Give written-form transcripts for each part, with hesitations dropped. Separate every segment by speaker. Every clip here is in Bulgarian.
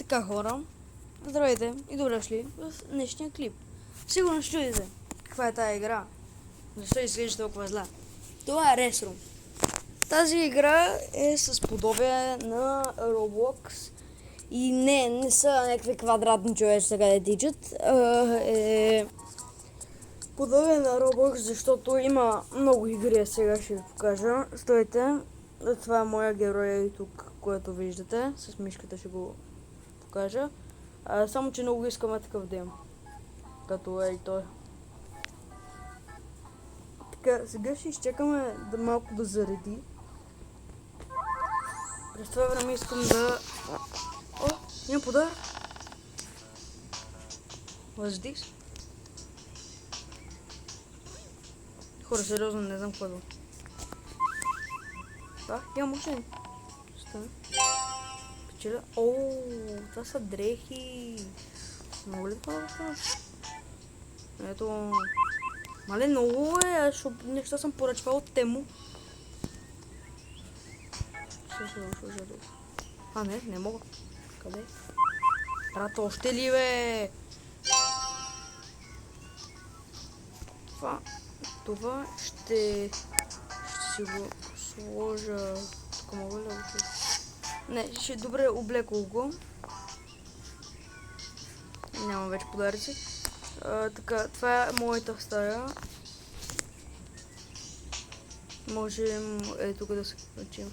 Speaker 1: Така хора, здравейте и добре дошли в днешния клип. Сигурно ще чудите каква е тази игра, защо изглежда толкова зла. Това е Restroom. Тази игра е с подобие на Roblox и не са някакви квадратни човечета, къде тичат. Е подобие на Roblox, защото има много игри, сега ще ви покажа. Стойте, това е моя герой тук, който виждате, с мишката ще го покажа. Само че много искаме такъв да има. Като е и той. Така, сега ще изчекаме да малко да зареди. През това време искам да... О, има подар! What's this? Хора, сериозно, не знам какво е. Да, има машини. Стане. Печеля. Ооо, това са дрехи. Много ли това да? Ето. Мале, много е, защото неща съм поръчвал от Тему. А, не мога. Къде? Брат, още ли бе? Това ще си го сложа. Тук мога ли да го... Не, ще добре облекол го. Няма вече подаръци. Така, това е моята стая. Можем тук да се качим.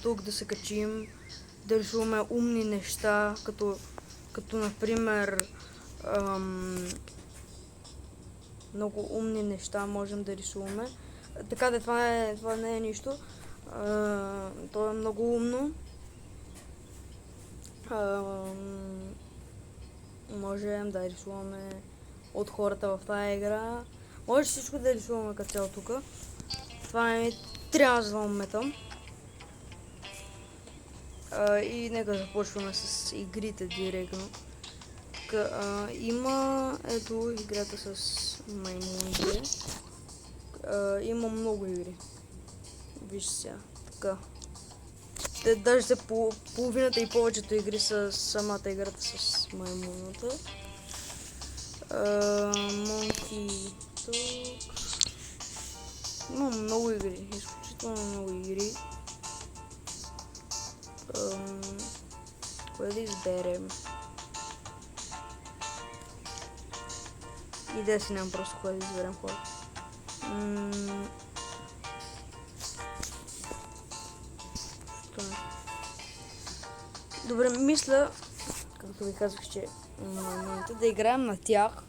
Speaker 1: Тук да се качим. Да рисуваме умни неща, като например много умни неща можем да рисуваме. Така да, това не е нищо. То е много умно. Можем да рисуваме от хората в тази игра. Може всичко да рисуваме като цяло тук. Това е трябва да метам. И нека започваме с игрите директно. Има ето играта с маймуните. Има много игри. Виж сега. Така. Даже за половината и повечето игри са самата играта с маймуната. Монки тук. Има много игри, изключително много игри. Кое да изберем? Идея си нямам просто кое да изберем хора. Добре, мисля, както ви казах, че да играем на тях,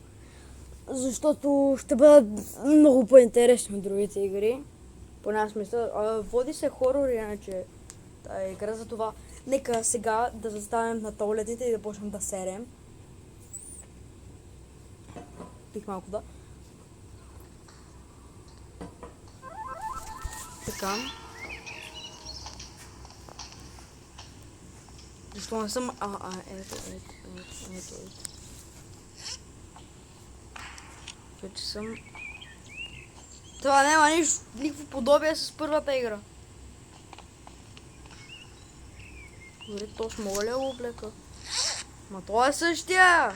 Speaker 1: защото ще бъдат много по-интересни от другите игри. Поне аз мисля. Води се хорор, иначе тази игра, за това нека сега да застанем на туалетните и да почнем да серем. Пих малко, да. Така. Защо не съм... Ето. Вече съм... Това няма никакво подобие с първата игра. Добре, точно мога ли да го облека? Ма това е същия!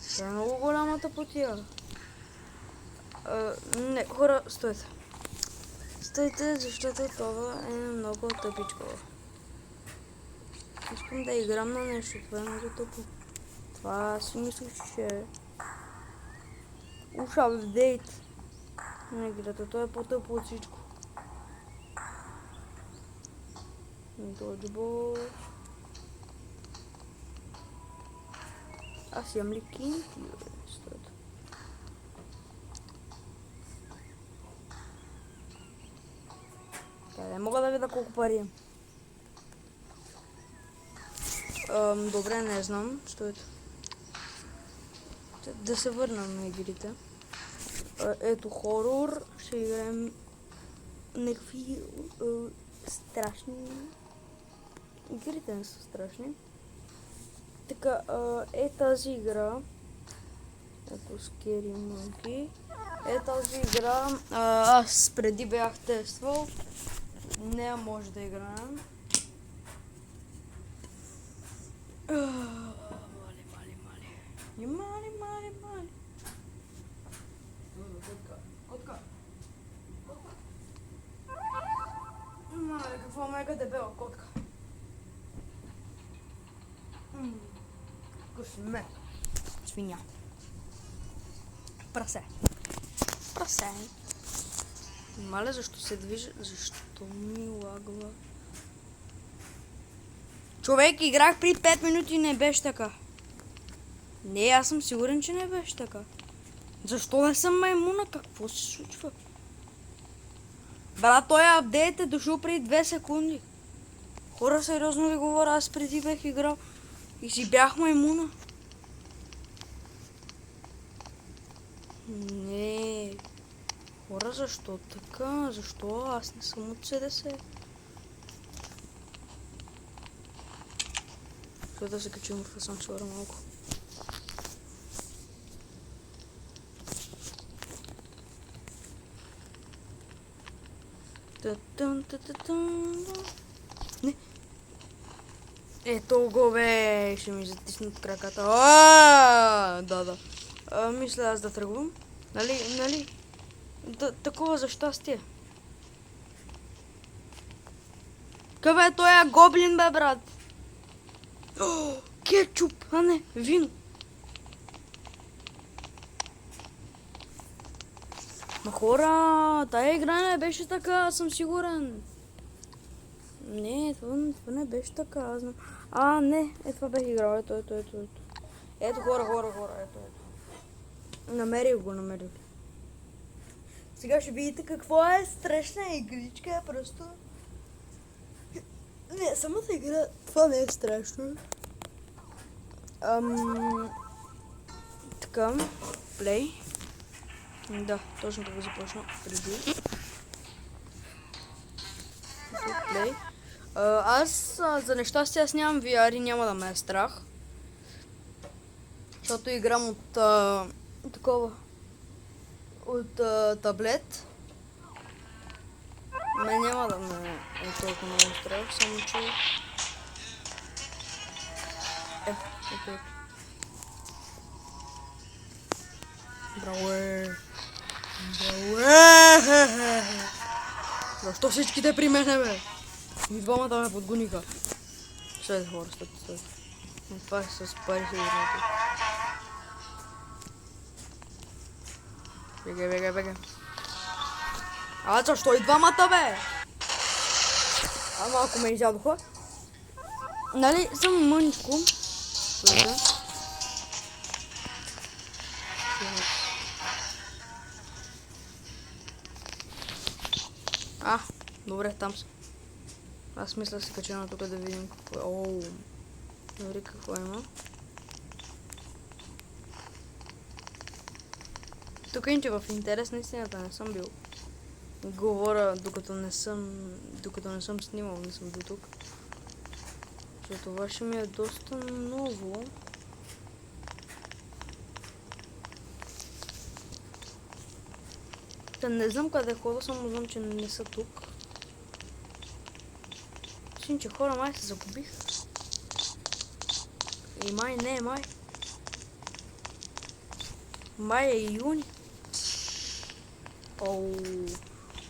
Speaker 1: Това е много голямата потия. Не, хора, стойте. Стойте, защото това е много тъпичко. Искам да играм на нещо, това е много тъпо. Това си мислих, че е... Уж апдейт на играта, това е по-тъпо от всичко. Доджбол. Аз имам ли кинти? Стойте. Къде мога да видя колко пари имам? Добре, не знам. Стойте. Да се върнем на игрите. Ето хорор. Ще играем някакви страшни. Игрите не са страшни. Така, тази игра. Ето Scary Monkey. Тази игра. Аз преди бях тествал. Не може да играем. Мали, мали, мали. И мали, мали, мали. Котка. Мале, какво мега дебела котка. Кошме. Свиня. Прасе. Прасе. Мале, защо се движи? Защо ми лагва? Човек, играх при 5 минути и не беше така. Не, аз съм сигурен, че не беше така. Защо не съм маймуна? Какво се случва? Брат, той апдейт е дошъл преди 2 секунди. Хора, сериозно ви говоря, аз преди бях играл и си бях маймуна. Не. Хора, защо така? Защо аз не съм от СДС? Ще да се качим в асансьора малко. Не. Ето го бе, ще ми затиснат краката. Да. Мисля аз да тръгвам. Нали? Такова за щастие. Къде е той гоблин, бе, брат? Кетчуп, а не, вино. Ма хора, тая игра не беше така, аз съм сигурен. Не, това не беше така, аз знам. Не, това бях играл, ето. Ето хора, ето. Намерих го. Сега ще видите какво е страшна игричка, просто... Не, самата игра, това не е страшно. Така, плей. Да, точно така започна преди. Плей. Аз за нещастие аз нямам VR и няма да ме е страх. Защото играм от такова. От таблет. Ме няма да ме е толкова много страх, само че... Ето. Браво е! Защо всичките при мене, бе? И двамата ме подгониха. След хора, след. Това е с пари сигурно. Бегай. Защо и двамата, бе? Малко ме изядоха. Нали, съм мъничко. Добре, там съм. Аз мисля да се кача на тук да видим какво е. Добре, какво има. Тук иначе в интерес на истината не съм бил. Говоря докато не съм снимал, не съм бил тук. Защото това ще ми е доста ново. Не знам къде хода, само знам, че не са тук. Че хора май се загубих. И май не е май. Май е июни.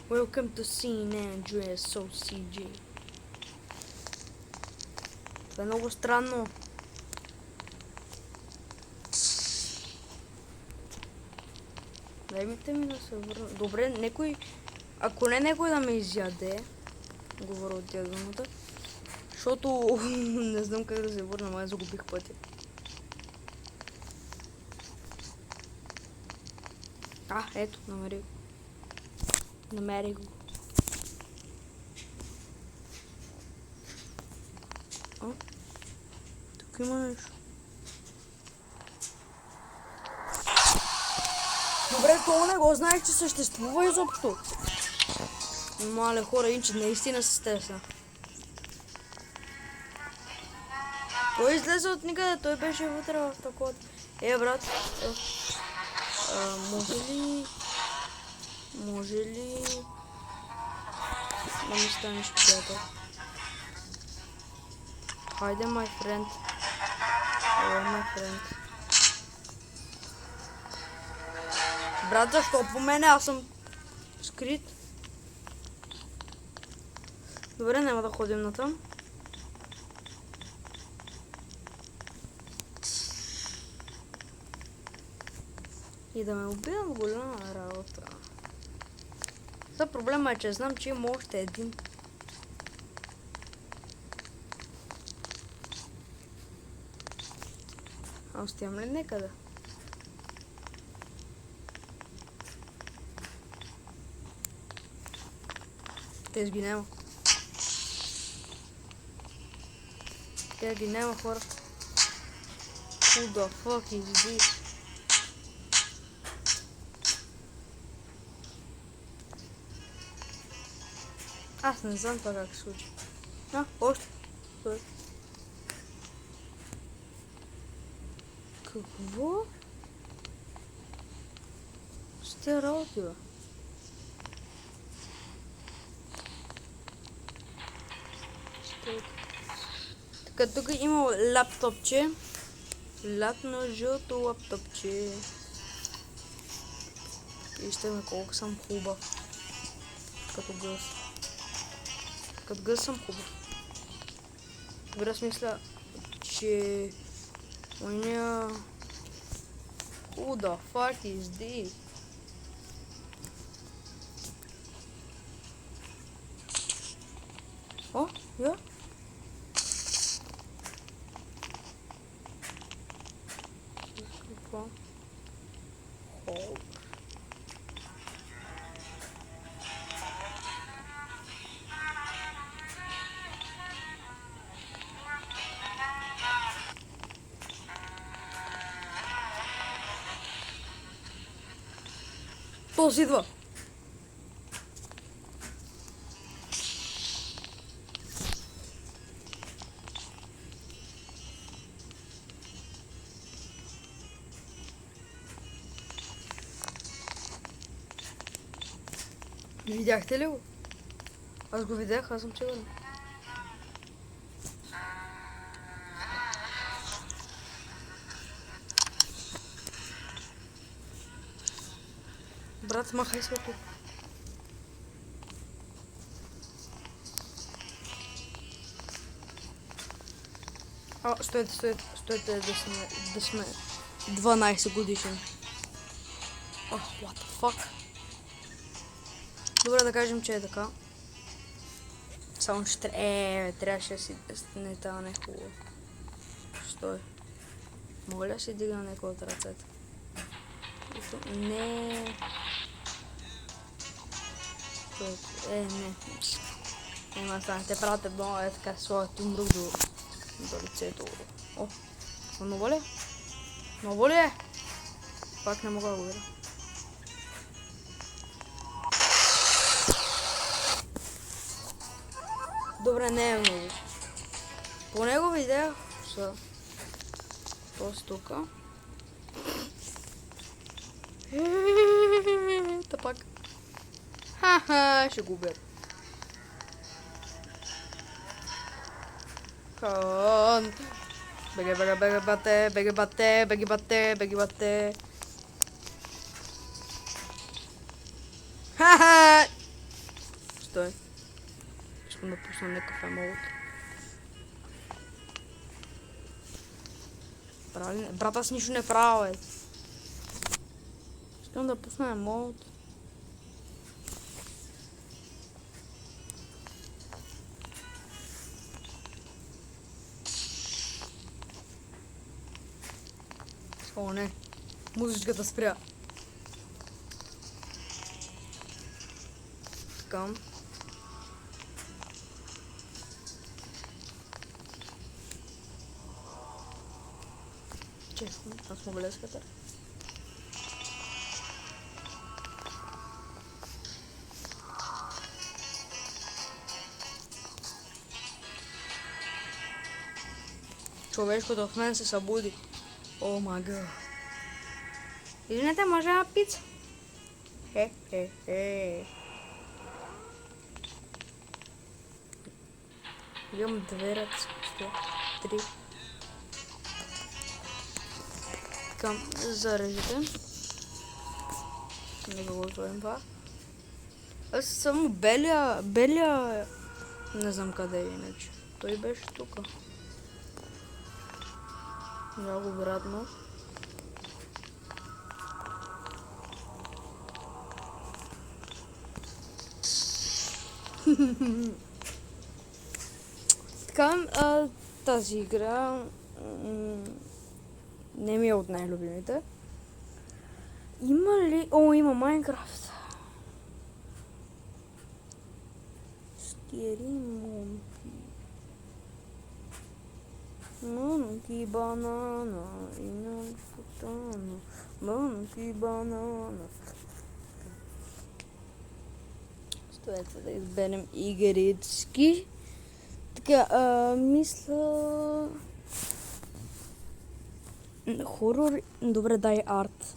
Speaker 1: Welcome to San Andreas SoCG. Това е много странно. Дайте ми да се върна. Добре, некой... Ако не некой да ме изяде, говоря от тя думата, защото не знам как да се върна, май загубих пътя. Ето, намерих го. Тук има нещо. Добре, това не го знаех, че съществува изобщо. Мале хора, иначе наистина се стреса. Той излезе от никъде, той беше вътре в такова. Брат, може ли да ми станеш приятел? Хайде, my friend. О, ме френд. Брат, защо по мене? Аз съм скрит. Добре, няма да ходим натам. И да ме убият голяма работа. За проблема е, че знам, че има още един. А остиям ли некъде? Те ги няма. Те ги няма, хора. Who the fuck is this? Аз не знам това как се случи. А, още. Стой. Какво? С тия работи, бе? Така, тук има лаптопче. Латно жълто лаптопче. Вижте ме колко съм хубав. Като гъс. Като гъс съм хубав. Добре, аз мисля, че оня... Who the fuck is this? О, я? Какво? Хоп. Този идва. Видяхте ли го? Аз го видях, аз съм сигурен. Брат, махай се тук. А, стойте да сме 12 годишен. О, what the fuck? Добре, да кажем, че е така. Само ще трябваше да си не това не е хубаво. Стой. Мога ли да си дигна някой от ръцете? Не. Не. Ема сега те правят едно така своят умрук до лицето. О, много ли? Много ли е? Пак не мога да го видя. Добре, не е много. По него видях са този тука. Та пак. Ха-ха, ще го убия. Хан. Беге бате. Ха-ха! Стой. Искам да пусна някакъв емолот. Брат, аз нищо не правя, бе. Искам да пусна емолот. О, не. Музичката спря. Към. Честно, аз мога да скатър. Човешкото в мен се събуди. О май гад. Извинете, може една пица? Хе. Имам две ръци. 3. Към зарежете. Не го отворим това. Аз само белия... Не знам къде е иначе. Той беше тук. Много обратно. Така, тази игра не ми е от най-любимите. Има ли... О, има Майнкрафт. Скери момки. Monkey banana in a fontana. Monkey banana. Стоете да изберем игрички. Така, мисля... Хорор... Добре, дай арт.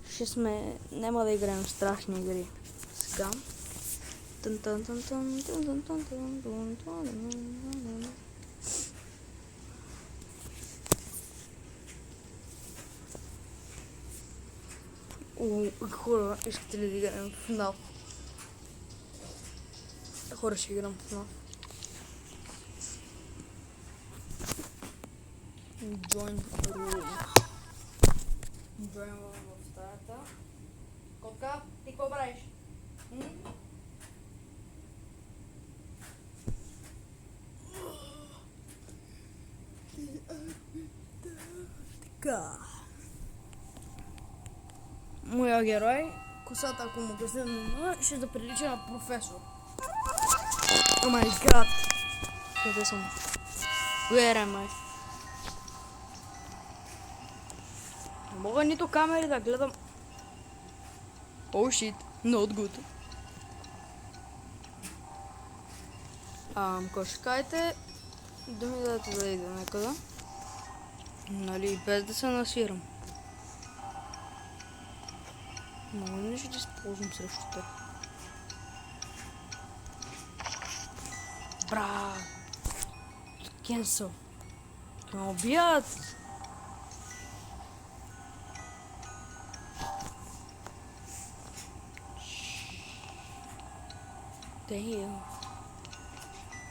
Speaker 1: Ще сме... Няма да играем страшни игри. Сега. Хора, искате ли да играем в FNAF? Хора, ще играм в FNAF. Join room. Join room в стаята. Котка, ти какво правиш? Така. Моя герой, косата, ако му го взема, ще да прилича на професор. О май гад! Къде съм? Where am I? Не мога нито камери да гледам. Oh shit, not good. Какво ще кажете? Да ми дадете да ида някъде. Нали, без да се насирам. Много не ще използвам срещу теб. Бра! Кенсъл. Ме убият! Damn.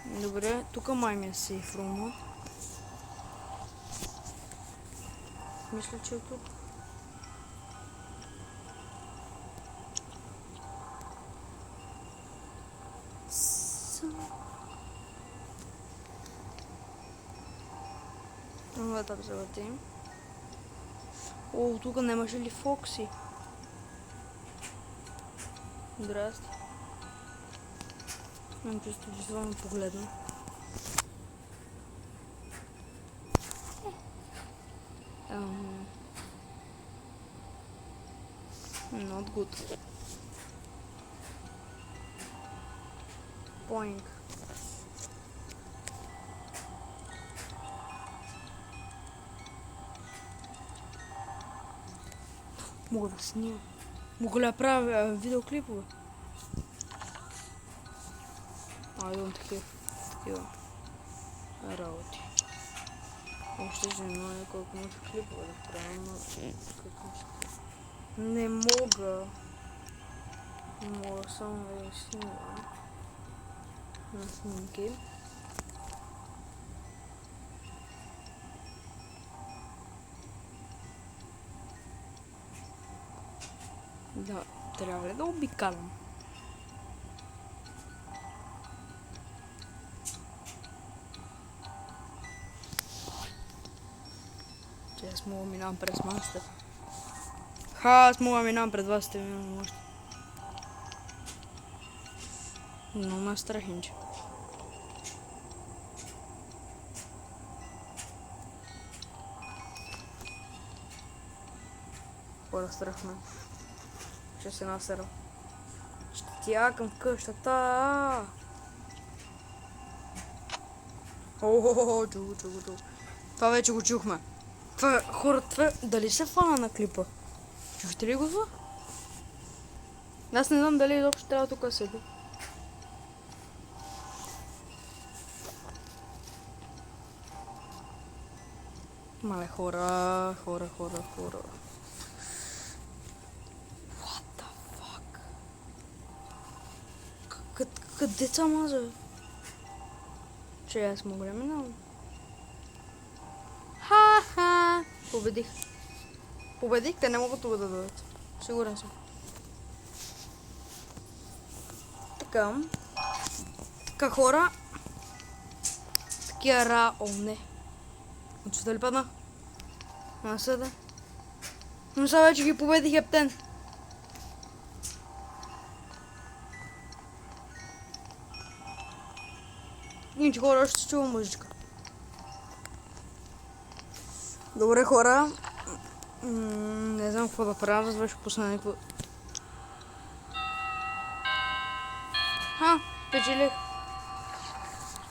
Speaker 1: Добре, тук май ми е сейф рума. Мисля, че е тук. Да так завъртим. О, тук нямаше ли Фокси? Здрасти. Имам чувство, че това ме погледна. Not good. Boing. Мога да снимам. Мога да правя видеоклипове. Идвам такива работи. Още ще знае колко може клипове да правя, но не мога. Мога само да я снимам на снимки. Да, трябва ли да обикалям? Че аз мога минавам през масата. Аз мога минавам пред вас, те минавам още. Но ме страхинче. Хора страхна. Ще се насера. Ще ти якам къщата. Охо, чух. Това вече го чухме. Това хората, дали се фана на клипа? Чухте ли го това? Аз не знам дали изобщо трябва тук да седи. Мале хора. What the fuck? Къде са маза? Че аз мога да минавам. Ха-ха! Победих, те не могат тук да дадат. Сигурен съм. Така хора. Такива О, не. Чута ли падна? Насъда. Но сега вече ги победих ептен. Иначе хора, още се чува мъжичка. Добре хора. Не знам какво да правя, за беше пусна някакво.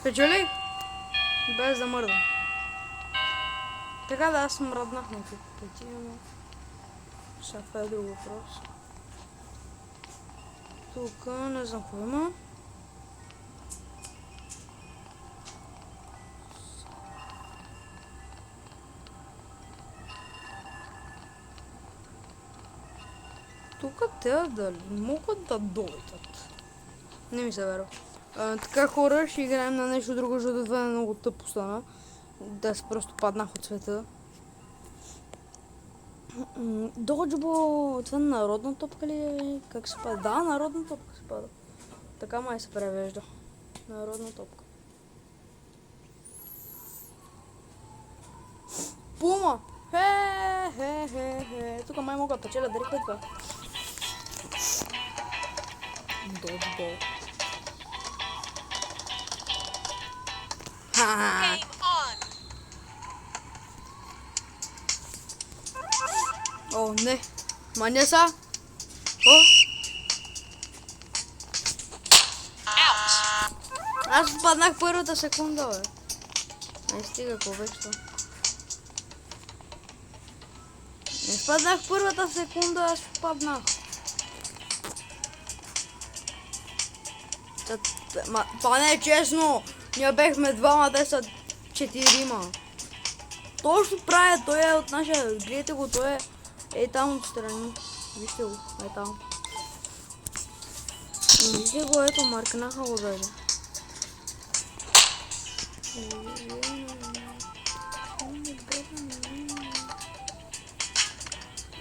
Speaker 1: Печелих. Без да мърдам. Така да, аз мръднах на пъти, но... Сега това е друг въпрос. Тук не знам какво има. Тук те дали могат да дойдат. Не ми се верва. Така хора, ще играем на нещо друго, защото това е много тъпо стана. Да, аз просто паднах от света. Доджбол, това народна топка ли е? Как се пада? Да, народна топка се пада. Така май се превежда. Народна топка. Пума! Хе. Тук май мога да печеля директно това. Доджбол. Ха! О, не. Мания са. О! Аз паднах първата секунда, бе. Не стига, какво беше това? Не спаднах първата секунда, аз паднах. Това не е честно. Ние бехме двама, те са 4. Точно правя, той е от наша. Гледайте го, той е там отстрани. Вижте го, е там. Вижте го, ето, маркнаха го дойде.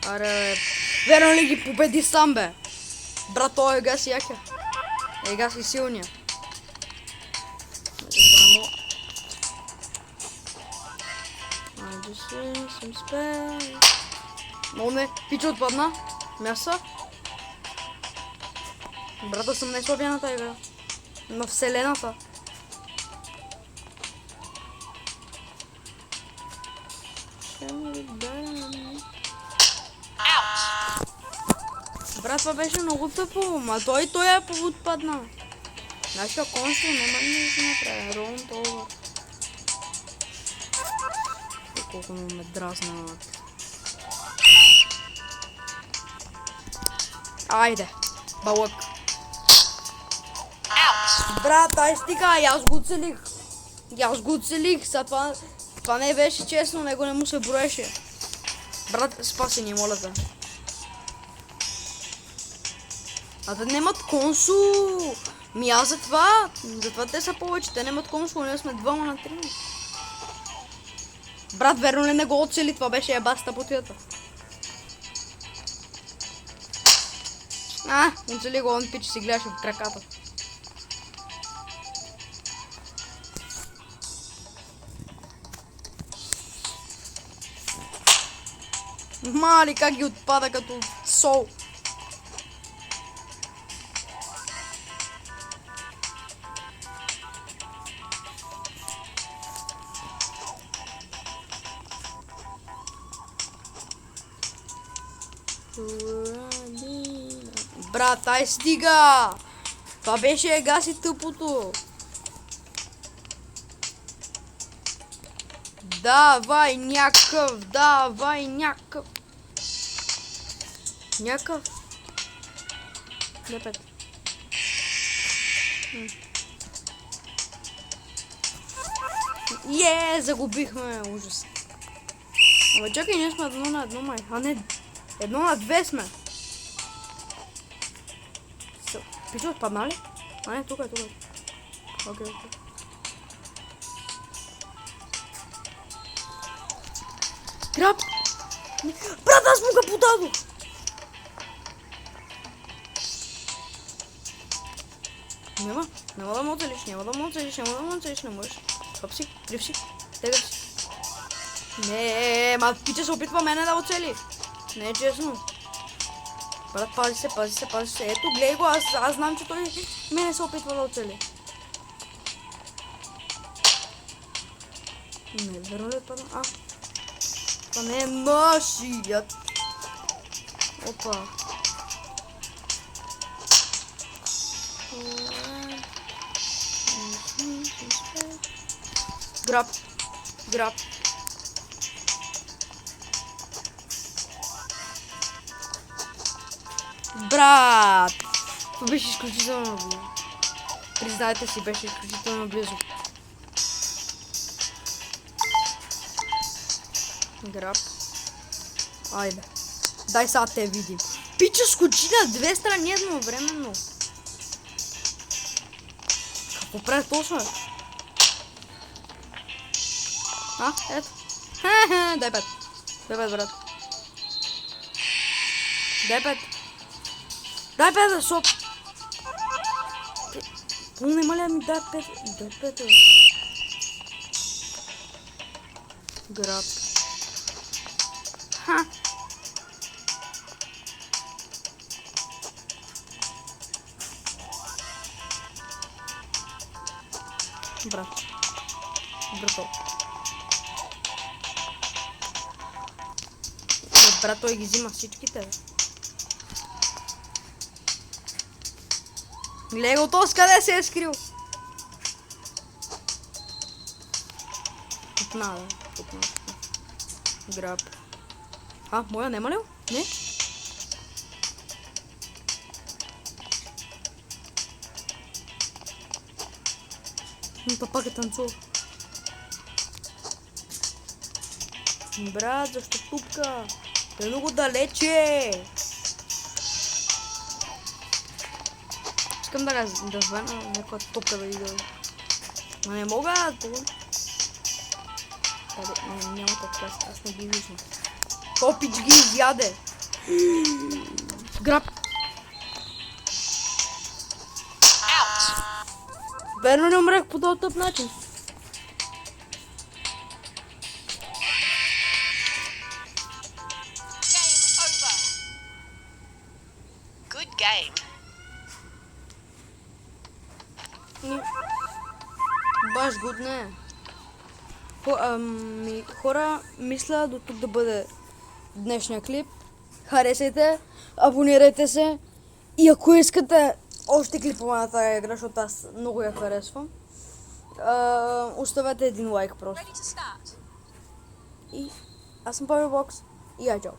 Speaker 1: Аре, верно ли ги победи сам, бе? Брат, той ега си яка. Ега си силния. Съм спей. Но не, пича отпадна. Мяса. Брата, съм най-слабяната игра. На вселената. Брат, това беше много тъпо, ма той е отпадна. Нашия консул няма нищо да направи. Ролн това. Колко ме дразнат. Айде, балък. Брат, ай стига, аз го оцелих. Това не беше честно, него не му се броеше. Брат, спаси ни, моля те. А те немат консул. Аз затова те са повече, те немат консул, ние сме 2-3. Брат, верно ли не го оцели, това беше ебаста потията. Оцели го, он пичи си гледаше в краката. Мали, как ги отпада като сол. Брат, ай стига! Това беше ега си тъпото. Давай някакъв. Някакъв. Лепет. Загубихме. Ужас. Ама чакай, ние сме 1-1 май. А не, 1-2 сме. Пичо, падна ли? А не, тук е. Окей. Граб! Брат, аз му го подадох! Няма да му оцелиш, не можеш. Хоп си, крив си, тега си. Не, ма пича се опитва мене да оцели. Не е честно. Брат, пази се. Ето, гледай го, аз знам, че той мене се опитва да оцели. Не, верно ли отпадна? Това не е нашият. Опа. Граб. Брат! Това беше изключително близо. Признайте си, беше изключително близо. Граб. Айде. Дай сега те видим. Пича скочи на две страни едновременно. Какво прави точно? Ето. Дай пет, брат. Дай пет, защото... Не маля ми дай пет. Граб. Брато. Брат, той ги взима всичките. Гледай го то, с къде се е скрил? Тупна. Граб. Моя нема ли? Не? Пак е танцувал. Брат, защо тупка? Е много далече. Искам да звъна някаква топка да видя. Но не мога. Няма топка, аз не ги виждам. Топич ги изяде. Граб. Верно не умрех по този тъп начин. Баш гуд не. Хора, мисля до тук да бъде днешния клип. Харесайте, абонирайте се и ако искате още клипове на тази игра, защото аз много я харесвам, оставете един лайк просто. И аз съм Павел Бокс и чао.